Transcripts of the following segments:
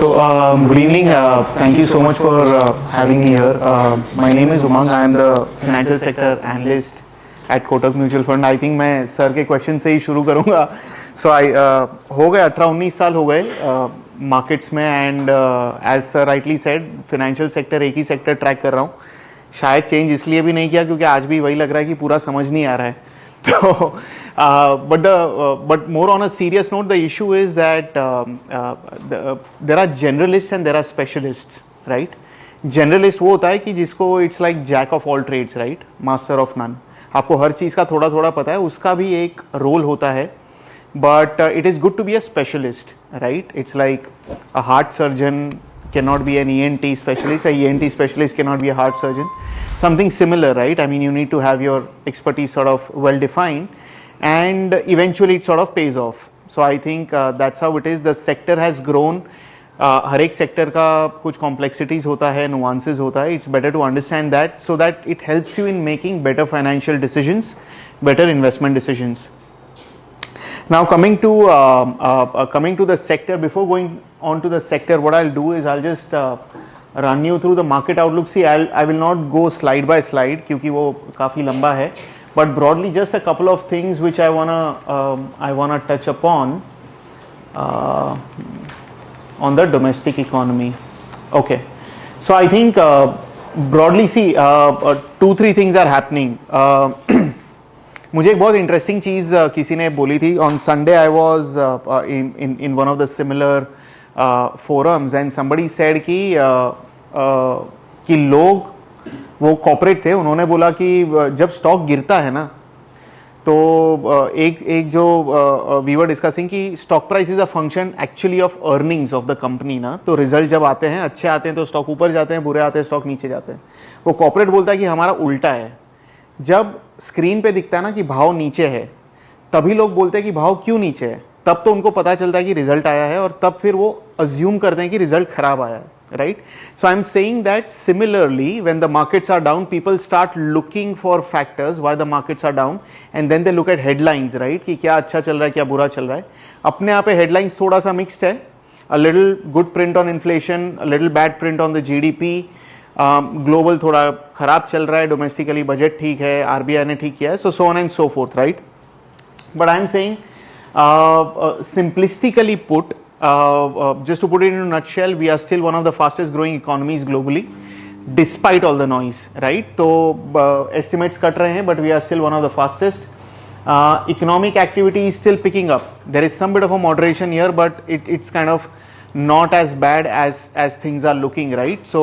Good evening. Thank you so much for having me here. My name is Umang. I am the financial sector analyst at Kotak Mutual Fund. I think मैं sir के question से ही शुरू करूँगा. हो गए 18-19 साल हो गए मार्केट्स में and as sir rightly said financial sector एक ही सेक्टर ट्रैक कर रहा हूँ. शायद चेंज इसलिए भी नहीं किया क्योंकि आज भी वही लग रहा है कि पूरा समझ नहीं आ रहा है. तो but more on a serious note, the issue is that there are generalists and there are specialists, right? Generalist वो होता है कि जिसको it's like jack of all trades, right? Master of none. आपको हर चीज़ का थोड़ा थोड़ा पता है, उसका भी एक रोल होता है. But it is good to be a specialist, right? It's like a heart surgeon cannot be an ENT specialist, a ENT specialist cannot be a heart surgeon. Something similar, right? I mean, you need to have your expertise sort of well defined and eventually it sort of pays off. So I think that's how it is. The sector has grown. हर एक sector का कुछ complexities होता है, nuances होता है. It's better to understand that so that it helps you in making better financial decisions, better investment decisions. Now coming to the sector, before going on to the sector, what I'll do is I'll just run you through the market outlook. See, I will not go slide by slide क्योंकि वो काफ़ी लंबा है. But broadly, just a couple of things which I wanna touch upon on the domestic economy. Okay, so I think broadly, see, 2-3 things are happening. मुझे एक बहुत interesting चीज़ किसी ने बोली थी. On Sunday I was in one of the similar forums and somebody said कि लोग वो कॉर्पोरेट थे, उन्होंने बोला कि जब स्टॉक गिरता है ना तो एक जो वी वर डिस्कसिंग कि stock price is a function actually of earnings of the company ना. तो रिजल्ट जब आते हैं अच्छे आते हैं तो स्टॉक ऊपर जाते हैं, बुरे आते हैं स्टॉक नीचे जाते हैं. वो कॉर्पोरेट बोलता है कि हमारा उल्टा है. जब स्क्रीन पे दिखता है ना कि भाव नीचे है तभी लोग बोलते हैं कि भाव क्यों नीचे है. तब तो उनको पता चलता है कि रिजल्ट आया है और तब फिर वो अज्यूम करते हैं कि रिजल्ट खराब आया है, right? So I'm saying that similarly when the markets are down, people start looking for factors why the markets are down and then they look at headlines, right? कि क्या अच्छा चल रहा है क्या बुरा चल रहा है. अपने आप पे headlines थोड़ा सा mixed है. A little good print on inflation, a little bad print on the GDP. Global थोड़ा खराब चल रहा है, डोमेस्टिकली बजट ठीक है, आरबीआई ने ठीक किया है, so on and so forth, right? But I am saying simplistically put, just to put it in a nutshell, we are still one of the fastest growing economies globally despite all the noise, right? तो estimates cut रहे हैं but we are still one of the fastest. Economic activity is still picking up. There is some bit of a moderation here but it's kind of not as bad as things are looking, right? So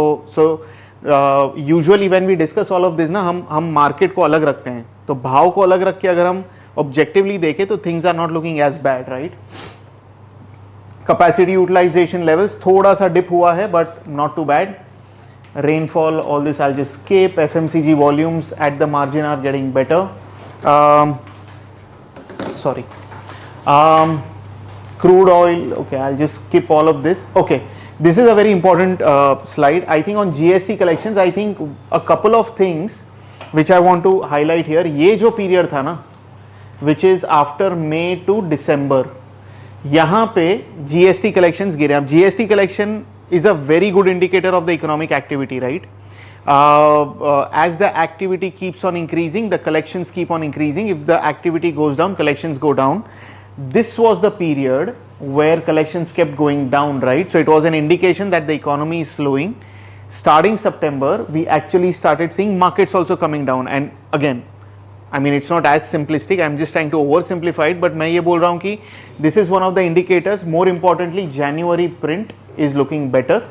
usually when we discuss all of this ना हम market को अलग रखते हैं. तो भाव को अलग रख के अगर हम ऑब्जेक्टिवली देखें तो things are not looking as bad, right? Capacity utilisation levels थोड़ा सा डिप हुआ है but not too bad. Rainfall, all this I just skip. FMCG volumes at the margin are getting better. Sorry. Crude oil, okay, I'll just skip all of this. Okay, this is a very important slide. I think on GST collections, I think a couple of things which I want to highlight here. ये जो period था ना, which is after May to December, यहाँ पे GST collections गिरे. अब GST collection is a very good indicator of the economic activity, right? As the activity keeps on increasing, the collections keep on increasing. If the activity goes down, collections go down. This was the period where collections kept going down, right? So it was an indication that the economy is slowing. Starting September, we actually started seeing markets also coming down. And again, I mean, it's not as simplistic. I'm just trying to oversimplify it. But मैं ये बोल रहा हूँ कि this is one of the indicators. More importantly, January print is looking better.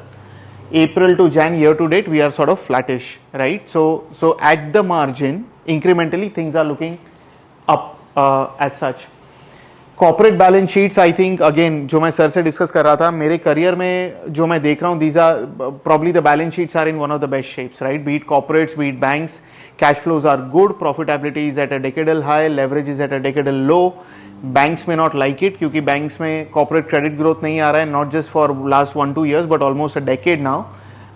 April to Jan year to date, we are sort of flattish, right? So at the margin, incrementally things are looking up as such. Corporate balance sheets, I think again जो मैं sir से discuss कर रहा था, मेरे career में जो मैं देख रहा हूँ, these are probably the balance sheets are in one of the best shapes, right? Be it corporates, be it banks, cash flows are good, profitability is at a decadal high, leverage is at a decadal low. Banks में not like it क्योंकि banks में corporate credit growth नहीं आ रहा है, not just for last 1-2 years but almost a decade now.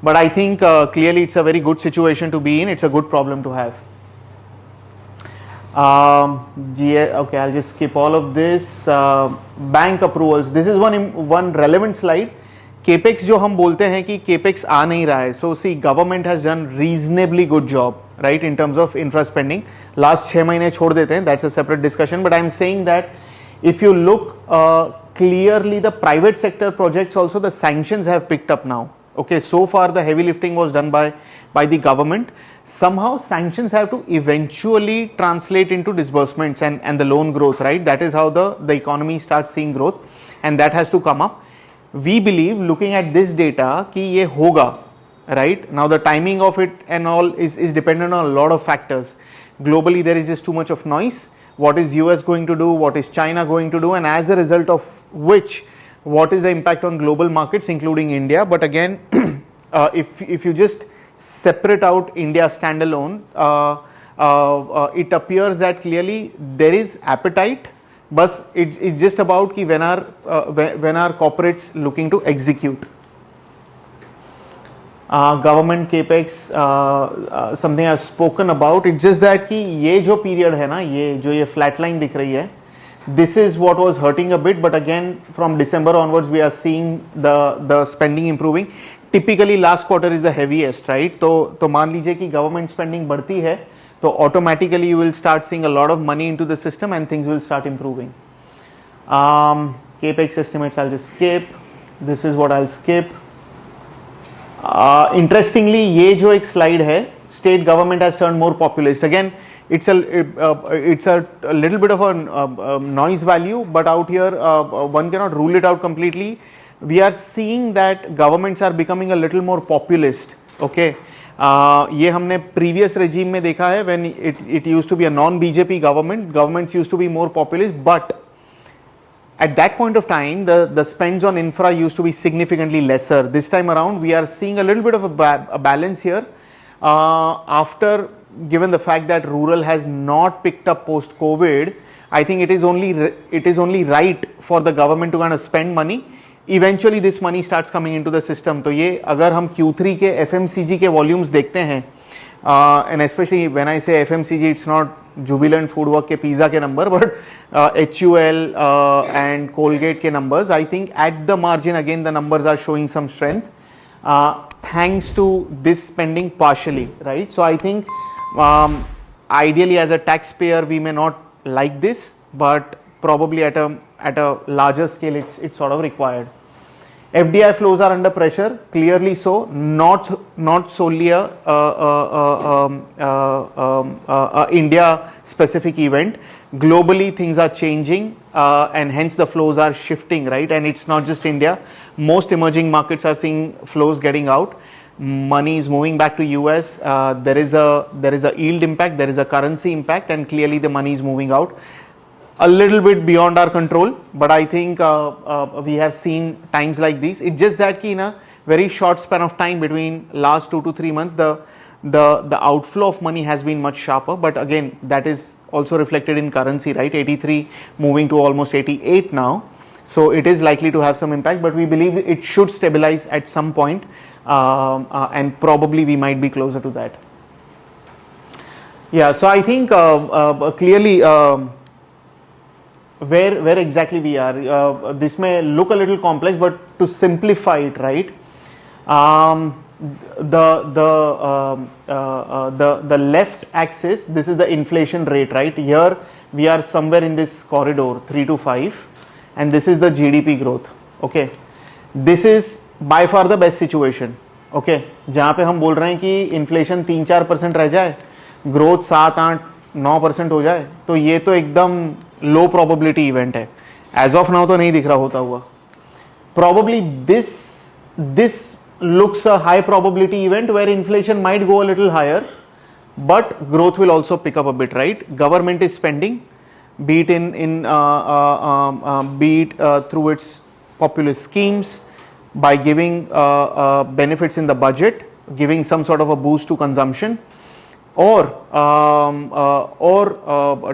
But I think clearly it's a very good situation to be in. It's a good problem to have. Okay, I'll just skip all of this. Bank approvals. This is one relevant slide capex जो हम बोलते हैं कि capex आ नहीं रहा है, so see government has done reasonably good job right in terms of infra spending. Last 6 महीने छोड़ देते हैं, that's a separate discussion, but I am saying that if you look clearly the private sector projects also, the sanctions have picked up now. Okay, so far the heavy lifting was done by the government. Somehow sanctions have to eventually translate into disbursements and the loan growth, right? That is how the economy starts seeing growth, and that has to come up. We believe looking at this data कि ये होगा, right? Now the timing of it and all is dependent on a lot of factors. Globally there is just too much of noise. What is US going to do, what is China going to do, and as a result of which what is the impact on global markets including India. But again if you just separate out India standalone, it appears that clearly there is appetite, but it's just about ki when are corporates looking to execute. Government capex, something I've spoken about. It's just that कि ये जो period है ना, ये जो ये flat line दिख रही है, this is what was hurting a bit, but again from December onwards we are seeing the spending improving. Typically last quarter is the heaviest, right? तो मान लीजिए कि government spending बढ़ती है, तो automatically you will start seeing a lot of money into the system and things will start improving. Capex estimates I'll just skip. This is what I'll skip. Interestingly ये जो एक slide है, state government has turned more populist. Again it's a little bit of a noise value, but out here one cannot rule it out completely. We are seeing that governments are becoming a little more populist. Okay, ये हमने previous regime में देखा है, when it used to be a non BJP government, governments used to be more populist, but at that point of time the spends on infra used to be significantly lesser. This time around we are seeing a little bit of a balance here, after given the fact that rural has not picked up post COVID. I think it is only right for the government to kind of spend money. Eventually this money starts coming into the system. तो ये अगर हम Q3 के FMCG के volumes देखते हैं, and especially when I say FMCG, it's not Jubilant Foodwork के pizza के number, but HUL and Colgate के numbers. I think at the margin again the numbers are showing some strength, thanks to this spending partially, right? So I think ideally as a taxpayer we may not like this, but probably at a larger scale it's sort of required. FDI flows are under pressure, clearly so, not solely a India specific event. Globally things are changing, and hence the flows are shifting, right? And it's not just India, most emerging markets are seeing flows getting out. Money is moving back to US. There is a yield impact, there is a currency impact, and clearly the money is moving out. A little bit beyond our control, but I think we have seen times like these. It's just that in a very short span of time between last 2 to 3 months, the outflow of money has been much sharper. But again, that is also reflected in currency, right? 83 moving to almost 88 now, so it is likely to have some impact. But we believe it should stabilize at some point, and probably we might be closer to that. Yeah, so I think clearly. Where exactly we are, this may look a little complex, but to simplify it, right, the left axis, this is the inflation rate, right? Here we are somewhere in this corridor 3 to 5, and this is the GDP growth. Okay, this is by far the best situation. Okay, जहाँ पे हम बोल रहे हैं कि inflation 3-4% रह जाए, growth 7-8-9% हो जाए, तो ये तो एकदम लो प्रोबेबिलिटी इवेंट है. एज ऑफ नाउ तो नहीं दिख रहा होता हुआ. Probably this looks a high probability event where inflation might go a little higher, but growth will also pick up a bit, right? Government is spending, be it through its populist schemes, by giving benefits in the budget, giving some sort of a boost to consumption, or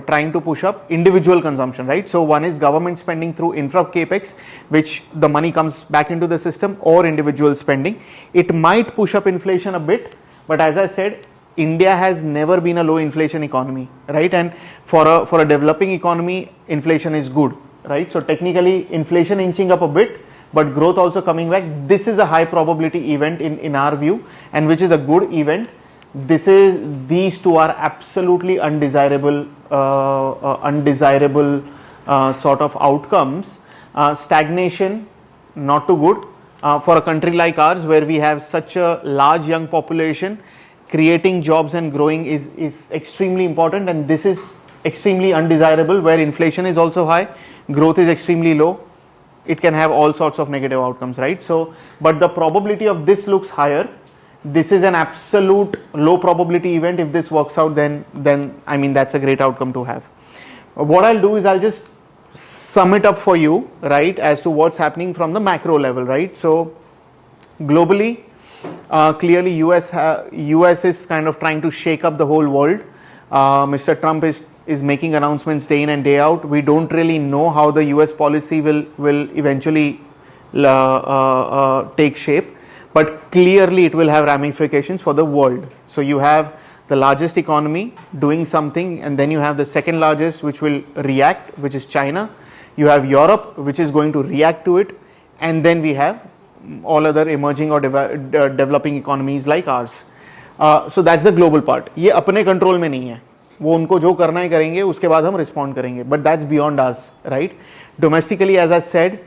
trying to push up individual consumption, right? So one is government spending through infra capex, which the money comes back into the system, or individual spending. It might push up inflation a bit, but as I said, India has never been a low inflation economy, right? And for a developing economy, inflation is good, right? So technically inflation inching up a bit but growth also coming back. This is a high probability event in our view, and which is a good event. These two are absolutely undesirable sort of outcomes. Stagnation, not too good. For a country like ours, where we have such a large young population, creating jobs and growing is extremely important, and this is extremely undesirable, where inflation is also high, growth is extremely low. It can have all sorts of negative outcomes, right? So, but the probability of this looks higher. This is an absolute low probability event. If this works out, then I mean, that's a great outcome to have. What I'll do is I'll just sum it up for you, right, as to what's happening from the macro level, right? So globally, clearly US is kind of trying to shake up the whole world. Mr. Trump is making announcements day in and day out. We don't really know how the US policy will eventually take shape, but clearly it will have ramifications for the world. So you have the largest economy doing something, and then you have the second largest, which will react, which is China. You have Europe, which is going to react to it, and then we have all other emerging or developing economies like ours. So that's the global part. ये अपने control में नहीं है, वो उनको जो करना है करेंगे, उसके बाद हम रिस्पॉन्ड करेंगे, but that's beyond us, right? Domestically, as I said,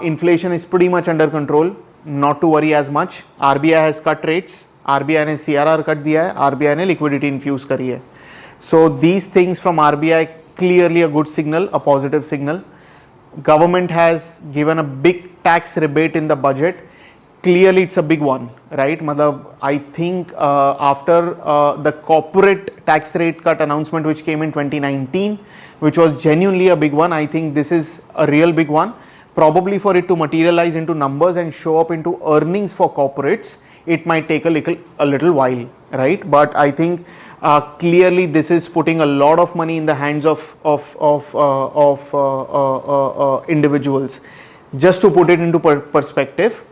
inflation is pretty much under control, not to worry as much. RBI has cut rates, RBI ने CRR कट दिया है, RBI ने liquidity infuse करी है. So these things from RBI, clearly a good signal, a positive signal. Government has given a big tax rebate in the budget. Clearly it's a big one, right? I think after the corporate tax rate cut announcement which came in 2019, which was genuinely a big one, I think this is a real big one. Probably for it to materialize into numbers and show up into earnings for corporates, it might take a little while, right? But I think clearly this is putting a lot of money in the hands of individuals. Just to put it into perspective,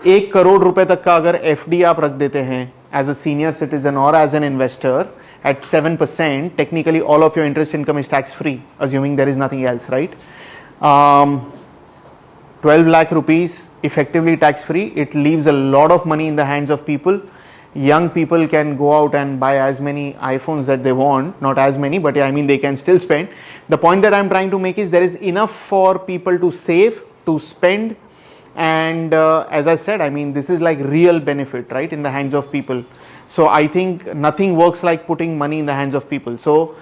1 crore रुपए तक का अगर FD आप रख देते हैं as a senior citizen or as an investor at 7%, technically all of your interest income is tax free, assuming there is nothing else, right? 12 lakh rupees effectively tax free. It leaves a lot of money in the hands of people. Young people can go out and buy as many iPhones that they want, not as many, but I mean they can still spend. The point that I'm trying to make is there is enough for people to save, to spend, and as I said, I mean this is like real benefit, right, in the hands of people. So I think nothing works like putting money in the hands of people. So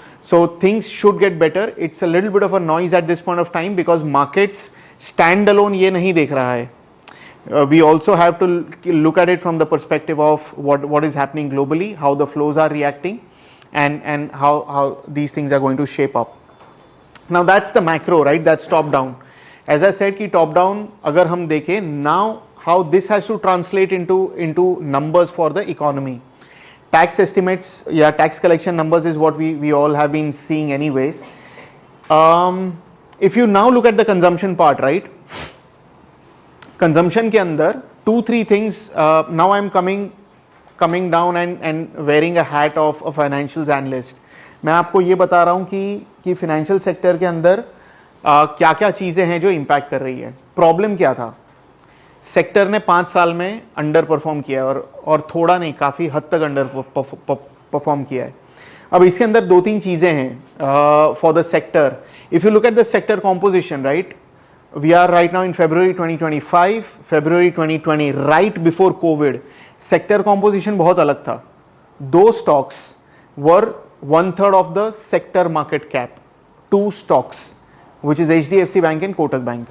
things should get better. It's a little bit of a noise at this point of time because markets standalone ये नहीं देख रहा है. We also have to look at it from the perspective of what is happening globally, how the flows are reacting, and how these things are going to shape up. Now that's the macro, right? That's top down. As I said कि top down अगर हम देखें, now how this has to translate into numbers for the economy. Tax estimates, yeah, tax collection numbers is what we all have been seeing anyways. If you now look at the consumption part, right? Consumption के अंदर 2-3 things. Now I'm coming down and wearing a hat of a financials analyst. मैं आपको ये बता रहा हूँ कि financial sector के अंदर क्या क्या चीज़ें हैं जो impact कर रही है. Problem क्या था? सेक्टर ने 5 साल में अंडर परफॉर्म किया है और थोड़ा नहीं, काफ़ी हद तक अंडर परफॉर्म किया है. अब इसके अंदर 2-3 चीज़ें हैं for the sector. If you look at the sector composition, right, we are right now in February 2025, February 2020, right before Covid. Sector composition बहुत अलग था. 2 stocks were 1/3 of the sector market cap. 2 stocks, which is HDFC Bank and Kotak Bank.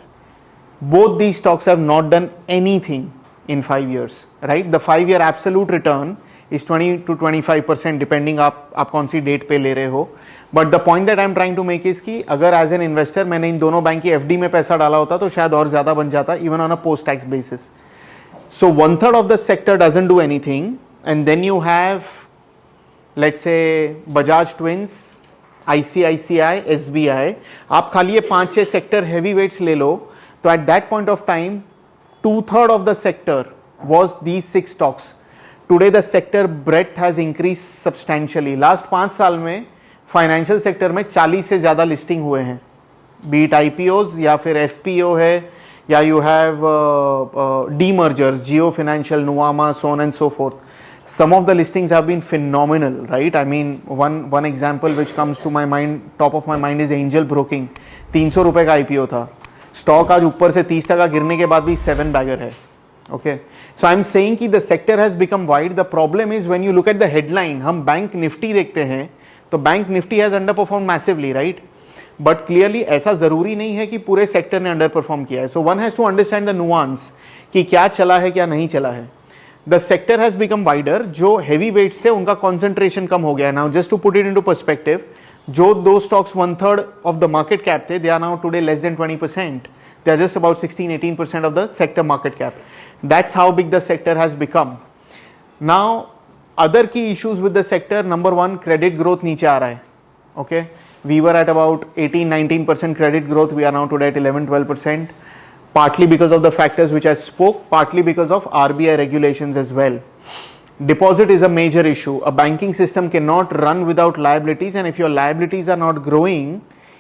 Both these stocks have not done anything in 5 years, right? The 5-year absolute return is 20 to 25% depending आप कौन सी date पे ले रहे हो. But the point that I'm trying to make is कि अगर as an investor मैंने इन दोनों बैंक की FD में पैसा डाला होता तो शायद और ज़्यादा बन जाता, even on a post tax basis. So 1/3 of the sector doesn't do anything, and then you have, let's say, Bajaj Twins, ICICI, SBI. आप खाली ये 5-6 सेक्टर हैवी वेट्स ले लो, तो at that point of time 2/3 of the sector was these 6 stocks. Today the sector breadth has increased substantially. Last 5 साल में financial sector में 40 से ज़्यादा लिस्टिंग हुए हैं, बी इट IPOs या फिर FPO है Yeah, you have demergers, Geo Financial, Nuama, so on and so forth. Some of the listings have been phenomenal, right? I mean, one example which comes to my mind, top of my mind, is Angel Broking. 300 रुपए का IPO था, stock आज ऊपर से 30% गिरने के बाद भी 7 बैगर है. Okay, so I'm saying कि the sector has become wide. The problem is when you look at the headline, हम बैंक निफ्टी देखते हैं तो bank Nifty has underperformed massively, right? But clearly ऐसा जरूरी नहीं है कि पूरे सेक्टर ने अंडर परफॉर्म किया है. So one has to understand the nuance कि क्या चला है क्या नहीं चला है. The sector has become wider. जो हैवी वेट्स थे उनका कॉन्सेंट्रेशन कम हो गया. Now just to put it into perspective, जो दो stocks 1/3 of the market cap थे, they are now today less than 20%. They are just about 16-18% of the sector market cap. That's how big the sector has become. Now other key issues with the sector, number 1, credit growth नीचे आ रहा है. Okay, we were at about 18-19% credit growth. We are now today at 11-12%, partly because of the factors which I spoke, partly because of RBI regulations as well. Deposit is a major issue. A banking system cannot run without liabilities, and if your liabilities are not growing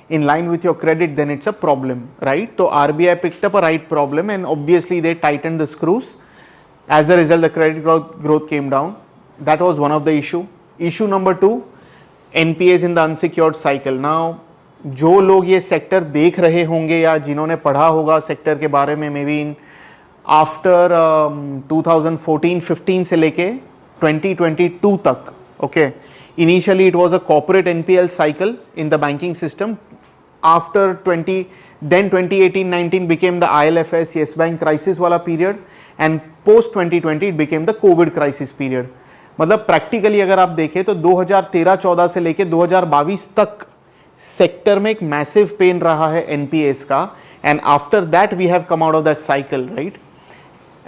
in line with your credit, then it's a problem, right? So RBI picked up a right problem, and obviously they tightened the screws. As a result, the credit growth came down. That was one of the issue. Issue number 2, NPAs in the unsecured cycle. Now, जो लोग ये sector देख रहे होंगे या जिन्होंने पढ़ा होगा सेक्टर के बारे में, मे बी इन आफ्टर 2014-15 से लेके 2022 तक, okay, initially it was a corporate NPL cycle in the banking system. After 2018-19 became the IL&FS Yes Bank crisis वाला period, and post 2020 it became the COVID crisis period. मतलब practically अगर आप देखें तो 2013-14 से लेके 2022 तक सेक्टर में एक मैसिव पेन रहा है NPAs का, and after that we have come out of that cycle, right?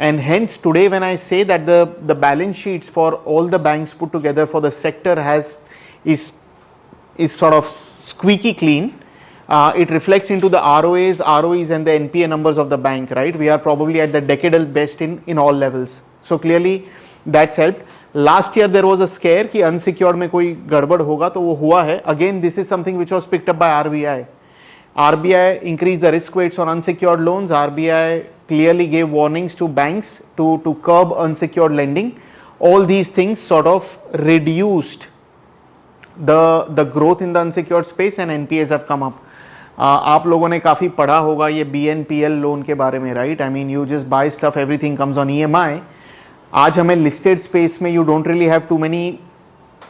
And hence today when I say that the balance sheets for all the banks put together for the sector is sort of squeaky clean. It reflects into the ROEs and the NPA numbers of the bank, right? We are probably at the decadal best in all levels. So clearly that's helped. Last year there was a scare कि unsecured में कोई गड़बड़ होगा, तो वो हुआ है. Again this is something which was picked up by RBI. RBI increased the risk weights on unsecured loans. RBI clearly gave warnings to banks to curb unsecured lending. All these things sort of reduced the growth in the unsecured space, and NPAs have come up. आप लोगों ने काफ़ी पढ़ा होगा ये BNPL loan के बारे में, right? I mean you just buy stuff, everything comes on EMI. आज हमें लिस्टेड स्पेस में you don't really have too many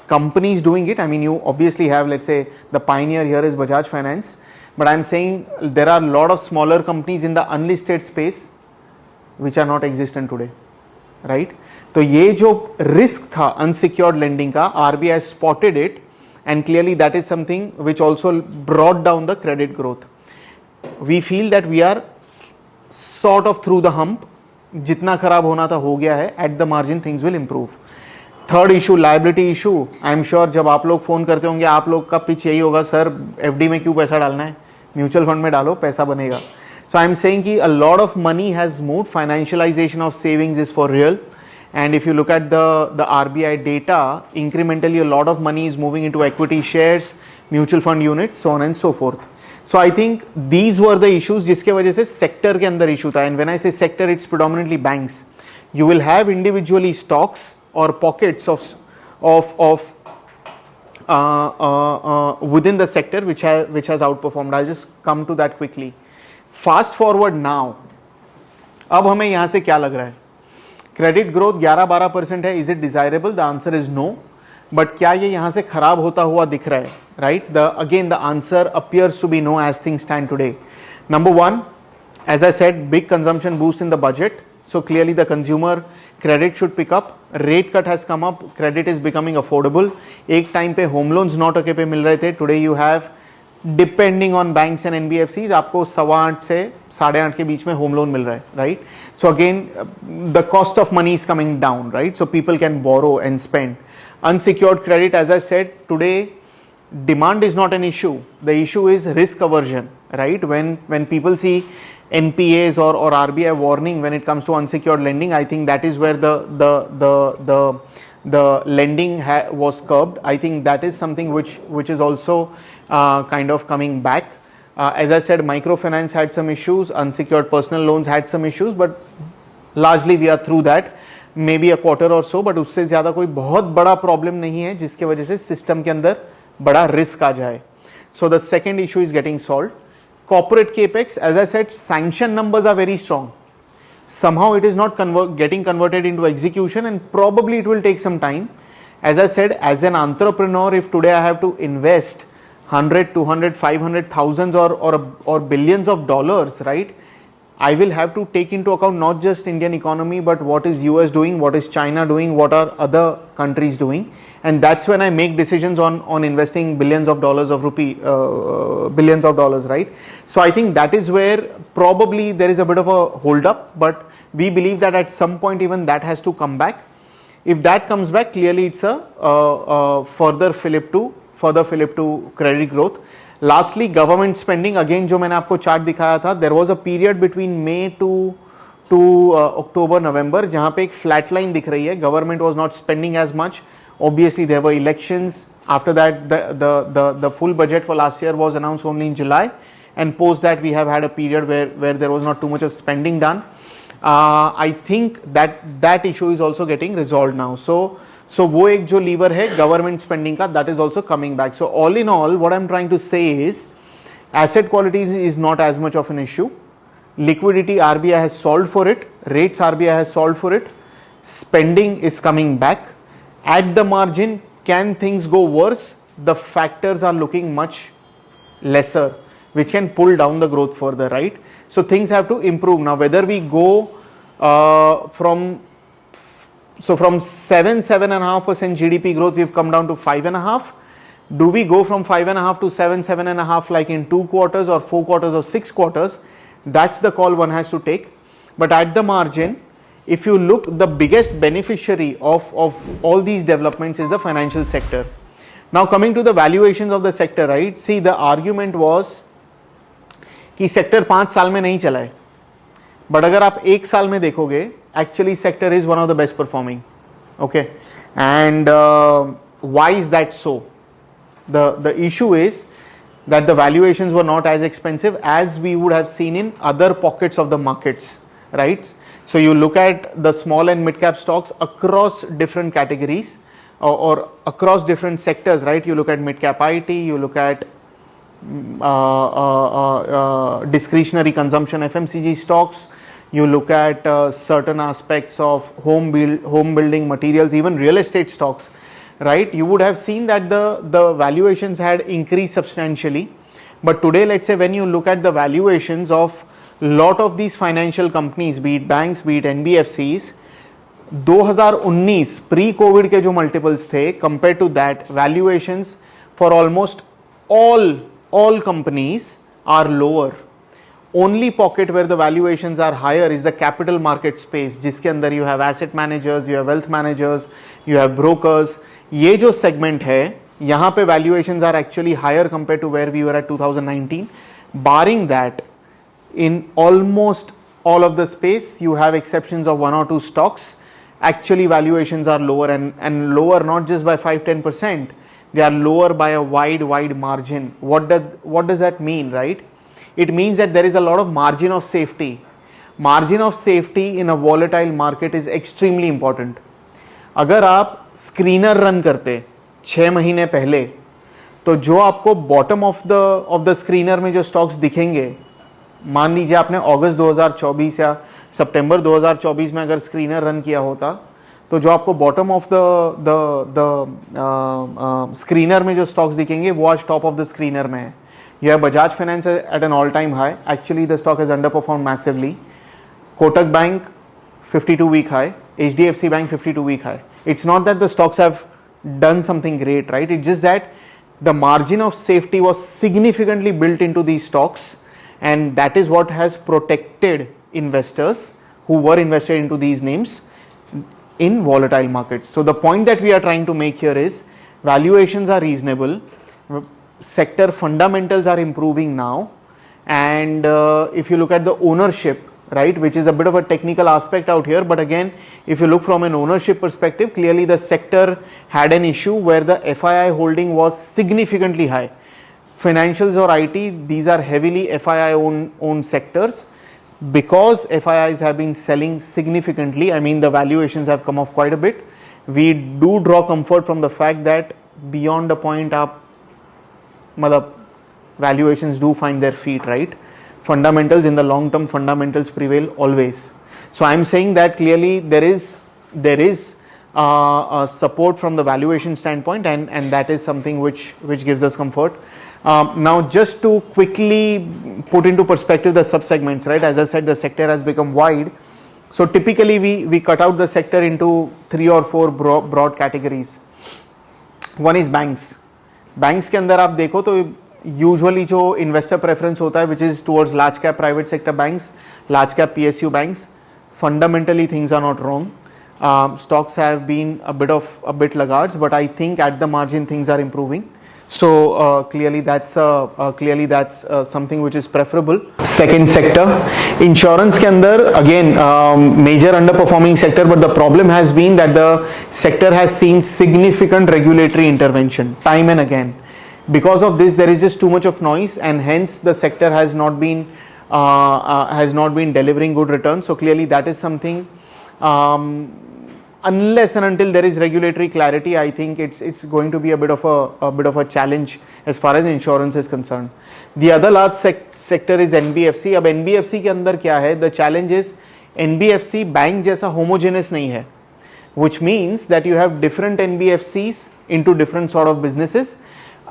companies doing it. I mean, you obviously have, let's say, the pioneer here is Bajaj Finance, but I'm saying there are a lot of smaller companies in the unlisted space which are not existent today, right? तो ये जो risk था unsecured lending का, RBI spotted it, and clearly that is something which also brought down the credit growth. We feel that we are sort of through the hump. जितना खराब होना था हो गया है. At the margin things will improve. Third issue, liability issue. I am sure जब आप लोग फ़ोन करते होंगे आप लोग का पिच यही होगा, सर FD में क्यों पैसा डालना है, म्यूचुअल फंड में डालो, पैसा बनेगा. सो आई एम सेइंग कि a lot of money has moved. Financialisation of savings is for real, and if you look at the RBI data, incrementally a lot of money is moving into equity shares, mutual fund units, so on and so forth. So I think these were the issues जिसके वजह से sector के अंदर issue था. And when I say sector, it's predominantly banks. You will have individually stocks or pockets of within the sector which has outperformed. I'll just come to that quickly. Fast forward now. अब हमें यहाँ से क्या लग रहा है? Credit growth 11-12% है. Is it desirable? The answer is no. But क्या ये यहाँ से खराब होता हुआ दिख रहा है, right? Again the answer appears to be no as things stand today. Number one, as I said, big consumption boost in the budget. So clearly the consumer credit should pick up. Rate cut has come up. Credit is becoming affordable. एक time पे home loans 9% पे मिल रहे थे. Today you have, depending on banks and NBFCs, आपको 8.25 से 8.5 के बीच में home loan मिल रहा है, right? So again the cost of money is coming down, right? So people can borrow and spend. Unsecured credit, as I said, today demand is not an issue. The issue is risk aversion, right? When people see NPAs or RBI warning when it comes to unsecured lending, I think that is where the lending was curbed. I think that is something which is also kind of coming back. As I said, microfinance had some issues, unsecured personal loans had some issues, but largely we are through that. Maybe a quarter or so, but उससे ज़्यादा कोई बहुत बड़ा problem नहीं है जिसके वजह से सिस्टम के अंदर बड़ा रिस्क आ जाए. So the second issue is getting solved. Corporate capex, as I said, sanction numbers are very strong. Somehow it is not getting converted into execution, and probably it will take some time. As I said, as an entrepreneur, if today I have to invest 100, 200, 500, thousands or billions of dollars, right? I will have to take into account not just Indian economy, but what is US doing, what is China doing, what are other countries doing, and that's when I make decisions on investing billions of dollars, right? So I think that is where probably there is a bit of a hold up, but we believe that at some point even that has to come back. If that comes back, clearly it's a further fillip to credit growth. Lastly, government spending, again जो मैंने आपको chart दिखाया था, there was a period between May to October, November जहाँ पे एक flat line दिख रही है. Government was not spending as much. Obviously there were elections. After that the full budget for last year was announced only in July, and post that we have had a period where there was not too much of spending done. I think that issue is also getting resolved now. So वो एक जो lever है government spending का, that is also coming back. So all in all, what I'm trying to say is asset quality is not as much of an issue. Liquidity RBI has solved for it. Rates RBI has solved for it. Spending is coming back. At the margin, can things go worse? The factors are looking much lesser, which can pull down the growth further, right? So things have to improve. Now whether we go from 7.5% GDP growth, we've come down to 5.5%. Do we go from 5.5 to 7.5 like in 2 quarters or 4 quarters or 6 quarters? That's the call one has to take. But at the margin, if you look, the biggest beneficiary of all these developments is the financial sector. Now coming to the valuations of the sector, right? See, the argument was कि sector 5 साल में नहीं चला है, but अगर आप 1 साल में देखोगे, actually sector is one of the best performing. Okay, and why is that so? The issue is that the valuations were not as expensive as we would have seen in other pockets of the markets, right? So you look at the small and mid cap stocks across different categories or across different sectors, right? You look at mid cap IT, you look at discretionary consumption FMCG stocks, you look at certain aspects of home building materials, even real estate stocks, right? You would have seen that the valuations had increased substantially. But today, let's say when you look at the valuations of lot of these financial companies, be it banks, be it NBFCs, 2019 pre-COVID के जो multiples थे, compared to that, valuations for almost all companies are lower. Only pocket where the valuations are higher is the capital market space, जिसके अंदर you have asset managers, you have wealth managers, you have brokers. ये जो segment है, यहाँ पे valuations are actually higher compared to where we were at 2019. Barring that, in almost all of the space, you have exceptions of 1 or 2 stocks. Actually, valuations are lower and lower not just by 5-10%. They are lower by a wide margin. What does that mean, right? It means that there is a lot of margin of safety. Margin of safety in a volatile market is extremely important. अगर आप screener run करते 6 महीने पहले, तो जो आपको bottom of the screener में जो स्टॉक्स दिखेंगे, मान लीजिए आपने अगस्त 2024 या सितंबर 2024 में अगर स्क्रीनर रन किया होता, तो जो आपको बॉटम ऑफ द स्क्रीनर में जो स्टॉक्स दिखेंगे वो आज टॉप ऑफ द स्क्रीनर में है. You have Bajaj Finance at an all-time high. Actually, the stock has underperformed massively. Kotak Bank 52-week high. HDFC Bank 52-week high. It's not that the stocks have done something great, right? It's just that the margin of safety was significantly built into these stocks, and that is what has protected investors who were invested into these names in volatile markets. So the point that we are trying to make here is valuations are reasonable. Sector fundamentals are improving now, and if you look at the ownership, right, which is a bit of a technical aspect out here, but again, if you look from an ownership perspective, clearly the sector had an issue where the FII holding was significantly high. Financials or IT, these are heavily FII owned sectors. Because FIIs have been selling significantly, I mean the valuations have come off quite a bit. We do draw comfort from the fact that beyond a point up, valuations do find their feet, right? Fundamentals in the long term, fundamentals prevail always. So I'm saying that clearly there is support from the valuation standpoint, and that is something which gives us comfort. Now, just to quickly put into perspective the subsegments, right? As I said, the sector has become wide. So typically we cut out the sector into 3 or 4 broad categories. One is banks. Banks के अंदर आप देखो तो usually जो investor preference होता है, which is towards large cap private sector banks, large cap PSU banks. Fundamentally things are not wrong. Stocks have been a bit laggards, but I think at the margin things are improving. So clearly that's something which is preferable. Second sector, insurance के अंदर again major underperforming sector, but the problem has been that the sector has seen significant regulatory intervention time and again. Because of this, there is just too much of noise, and hence the sector has not been delivering good returns. So clearly that is something. Unless and until there is regulatory clarity, I think it's going to be a bit of a challenge as far as insurance is concerned. The other large sector is NBFC. अब NBFC के अंदर क्या है? The challenge is NBFC bank जैसा homogeneous नहीं है, which means that you have different NBFCs into different sort of businesses.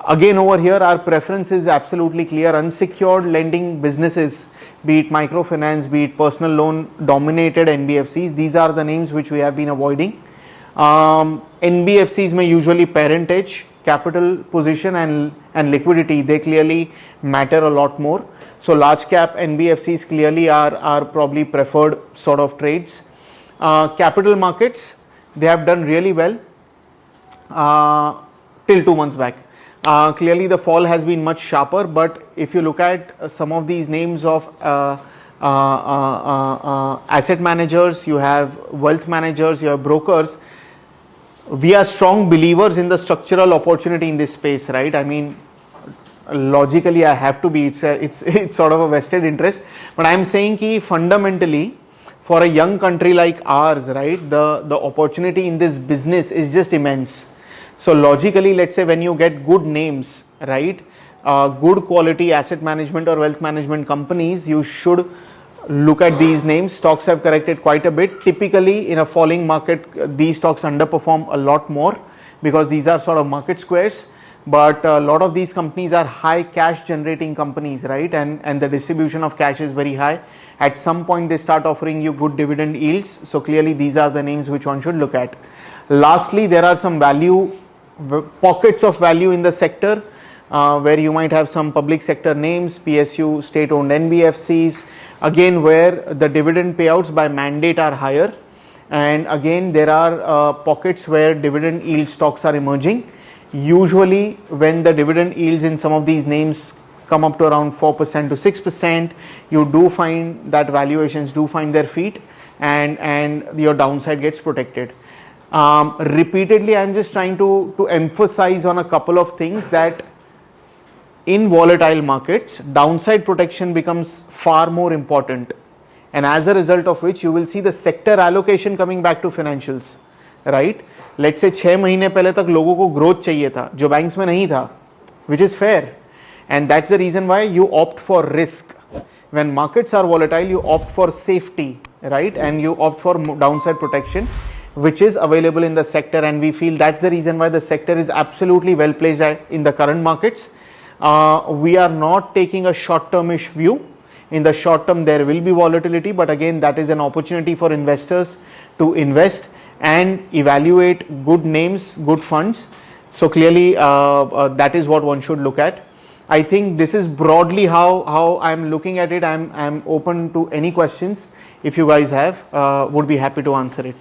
Again, over here our preference is absolutely clear. Unsecured lending businesses, be it microfinance, be it personal loan dominated NBFCs, these are the names which we have been avoiding. NBFCs may usually parentage, capital position and liquidity, they clearly matter a lot more. So large cap NBFCs clearly are probably preferred sort of trades. Capital markets, they have done really well till 2 months back. Clearly the fall has been much sharper, but if you look at some of these names of asset managers, you have wealth managers, you have brokers, we are strong believers in the structural opportunity in this space, right? I mean, logically I have to be, it's sort of a vested interest, but I'm saying ki fundamentally for a young country like ours, right, the opportunity in this business is just immense. So logically, let's say when you get good names, right, good quality asset management or wealth management companies, you should look at these names. Stocks have corrected quite a bit. Typically in a falling market, these stocks underperform a lot more because these are sort of market squares. But a lot of these companies are high cash generating companies, right, and the distribution of cash is very high. At some point they start offering you good dividend yields. So clearly these are the names which one should look at. Lastly, there are some pockets of value in the sector where you might have some public sector names, PSU, state owned NBFCs, again where the dividend payouts by mandate are higher, and again there are pockets where dividend yield stocks are emerging. Usually when the dividend yields in some of these names come up to around 4% to 6%, you do find that valuations do find their feet, and your downside gets protected. Repeatedly, I'm just trying to emphasize on a couple of things that in volatile markets, downside protection becomes far more important, and as a result of which you will see the sector allocation coming back to financials, right? Let's say 6 महीने पहले तक लोगों को growth चाहिए था जो banks में नहीं था, which is fair, and that's the reason why you opt for risk. When markets are volatile, you opt for safety, right, and you opt for downside protection, which is available in the sector, and we feel that's the reason why the sector is absolutely well placed in the current markets. We are not taking a short-termish view. In the short term there will be volatility, but again that is an opportunity for investors to invest and evaluate good names, good funds. So clearly that is what one should look at. I think this is broadly how I'm looking at it. I'm open to any questions if you guys have, would be happy to answer it.